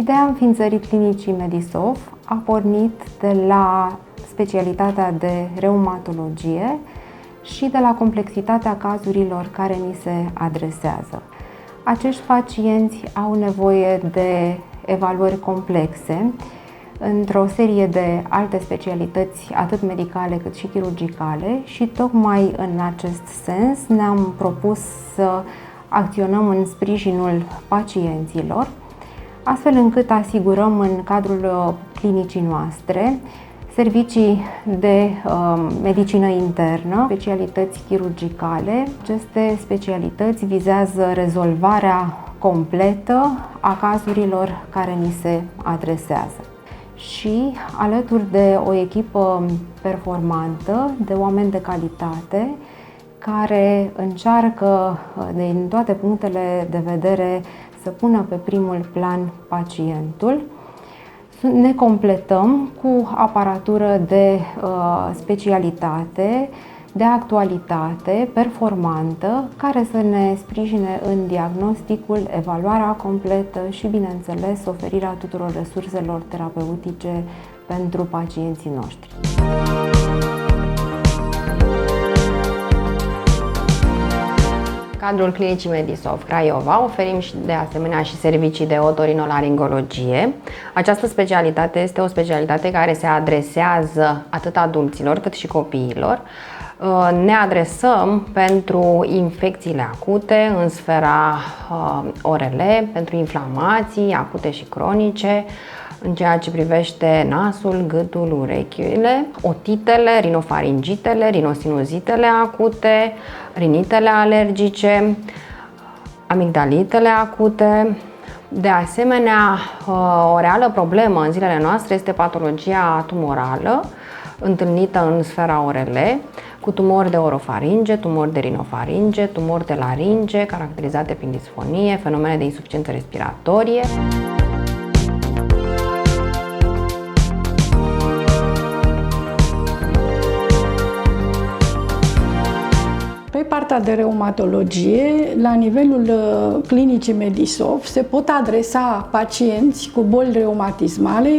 Ideea înființării clinicii Medisof a pornit de la specialitatea de reumatologie și de la complexitatea cazurilor care ni se adresează. Acești pacienți au nevoie de evaluări complexe într-o serie de alte specialități, atât medicale cât și chirurgicale, și tocmai în acest sens ne-am propus să acționăm în sprijinul pacienților, astfel încât asigurăm în cadrul clinicii noastre servicii de medicină internă, specialități chirurgicale. Aceste specialități vizează rezolvarea completă a cazurilor care ni se adresează. Și alături de o echipă performantă, de oameni de calitate, care încearcă din toate punctele de vedere să pună pe primul plan pacientul, ne completăm cu aparatură de specialitate, de actualitate, performantă, care să ne sprijine în diagnosticul, evaluarea completă și, bineînțeles, oferirea tuturor resurselor terapeutice pentru pacienții noștri. În cadrul Clinicii Medisof Craiova oferim de asemenea și servicii de otorinolaringologie. Această specialitate este o specialitate care se adresează atât adulților cât și copiilor. Ne adresăm pentru infecțiile acute în sfera ORL, pentru inflamații acute și cronice, în ceea ce privește nasul, gâtul, urechile, otitele, rinofaringitele, rinosinuzitele acute, rinitele alergice, amigdalitele acute. De asemenea, o reală problemă în zilele noastre este patologia tumorală, întâlnită în sfera ORL, cu tumori de orofaringe, tumori de rinofaringe, tumori de laringe, caracterizate prin disfonie, fenomene de insuficiență respiratorie. Pe partea de reumatologie, la nivelul clinicii Medisof, se pot adresa pacienți cu boli reumatismale,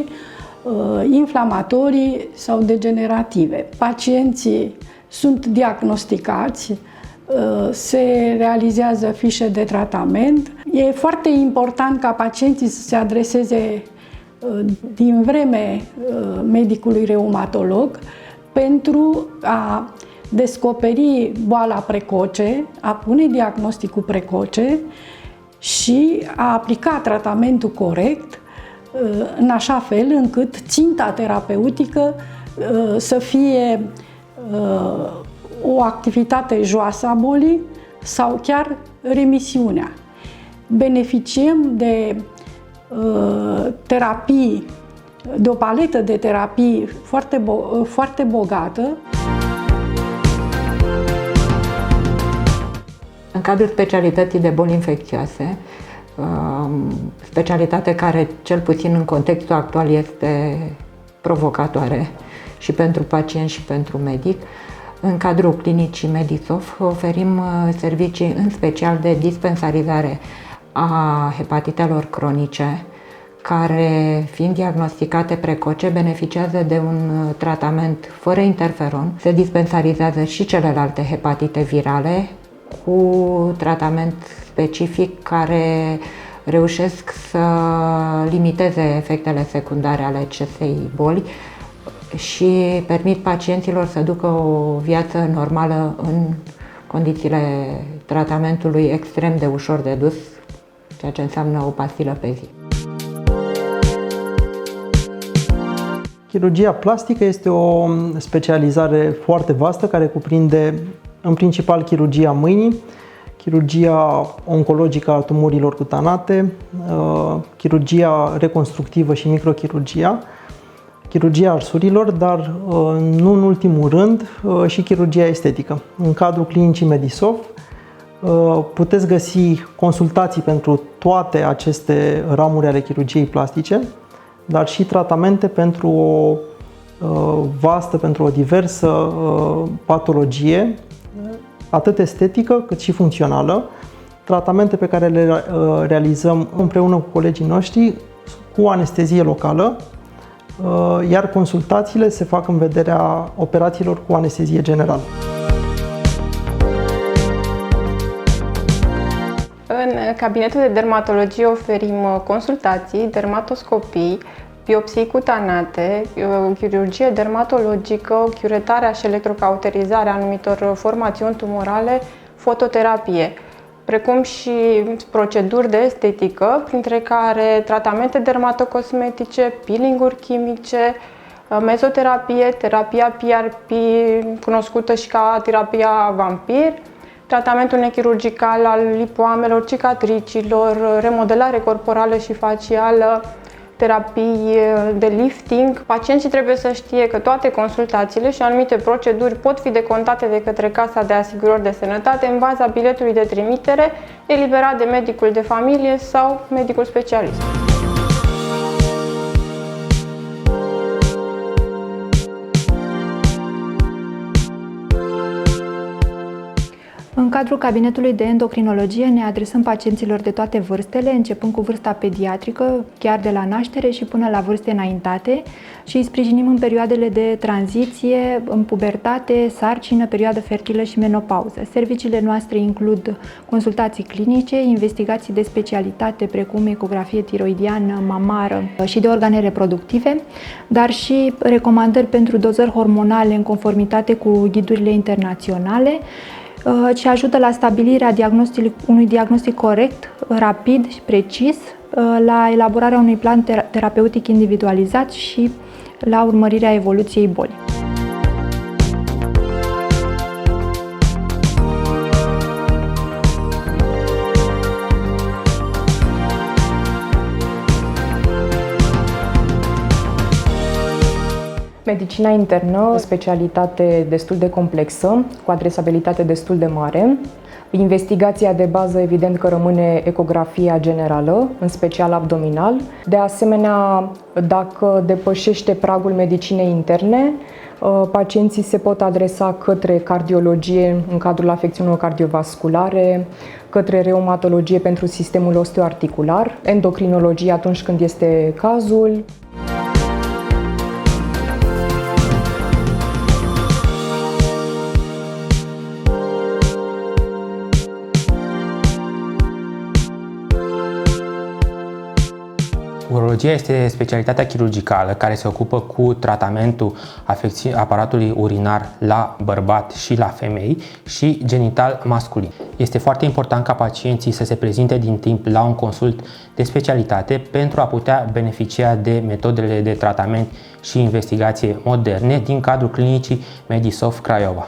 inflamatorii sau degenerative. Pacienții sunt diagnosticați, se realizează fișe de tratament. E foarte important ca pacienții să se adreseze din vreme medicului reumatolog pentru a descoperi boala precoce, a pune diagnosticul precoce și a aplica tratamentul corect în așa fel încât ținta terapeutică să fie o activitate joasă a bolii sau chiar remisiunea. Beneficiem de terapii, de o paletă de terapii foarte bogată. În cadrul specialității de boli infecțioase, specialitate care, cel puțin în contextul actual, este provocatoare și pentru pacient și pentru medic, în cadrul clinicii Medisof oferim servicii în special de dispensarizare a hepatitelor cronice, care, fiind diagnosticate precoce, beneficiază de un tratament fără interferon. Se dispensarizează și celelalte hepatite virale cu tratament specific care reușesc să limiteze efectele secundare ale acestei boli și permit pacienților să ducă o viață normală în condițiile tratamentului extrem de ușor de dus, ceea ce înseamnă o pastilă pe zi. Chirurgia plastică este o specializare foarte vastă care cuprinde în principal chirurgia mâinii, chirurgia oncologică a tumorilor cutanate, chirurgia reconstructivă și microchirurgia, chirurgia arsurilor, dar nu în ultimul rând și chirurgia estetică. În cadrul clinicii Medisof puteți găsi consultații pentru toate aceste ramuri ale chirurgiei plastice, dar și tratamente pentru o vastă, pentru o diversă patologie, atât estetică cât și funcțională, tratamente pe care le realizăm împreună cu colegii noștri cu anestezie locală, iar consultațiile se fac în vederea operațiilor cu anestezie generală. În cabinetul de dermatologie oferim consultații, dermatoscopii, biopsii cutanate, chirurgie dermatologică, chiuretarea și electrocauterizarea anumitor formațiuni tumorale, fototerapie, precum și proceduri de estetică, printre care tratamente dermatocosmetice, peeling-uri chimice, mezoterapie, terapia PRP, cunoscută și ca terapia vampir, tratamentul nechirurgical al lipoamelor, cicatricilor, remodelare corporală și facială, terapii de lifting. Pacienții trebuie să știe că toate consultațiile și anumite proceduri pot fi decontate de către Casa de Asigurări de Sănătate în baza biletului de trimitere eliberat de medicul de familie sau medicul specialist. În cadrul cabinetului de endocrinologie ne adresăm pacienților de toate vârstele, începând cu vârsta pediatrică, chiar de la naștere și până la vârste înaintate, și îi sprijinim în perioadele de tranziție, în pubertate, sarcină, perioadă fertilă și menopauză. Serviciile noastre includ consultații clinice, investigații de specialitate precum ecografie tiroidiană, mamară și de organe reproductive, dar și recomandări pentru dozări hormonale în conformitate cu ghidurile internaționale, ce ajută la stabilirea unui diagnostic corect, rapid și precis, la elaborarea unui plan terapeutic individualizat și la urmărirea evoluției bolii. Medicina internă, specialitate destul de complexă, cu adresabilitate destul de mare. Investigația de bază, evident că rămâne ecografia generală, în special abdominal. De asemenea, dacă depășește pragul medicinei interne, pacienții se pot adresa către cardiologie în cadrul afecțiunilor cardiovasculare, către reumatologie pentru sistemul osteoarticular, endocrinologie atunci când este cazul. Urologia este specialitatea chirurgicală care se ocupă cu tratamentul aparatului urinar la bărbat și la femei și genital masculin. Este foarte important ca pacienții să se prezinte din timp la un consult de specialitate pentru a putea beneficia de metodele de tratament și investigație moderne din cadrul clinicii Medisoft Craiova.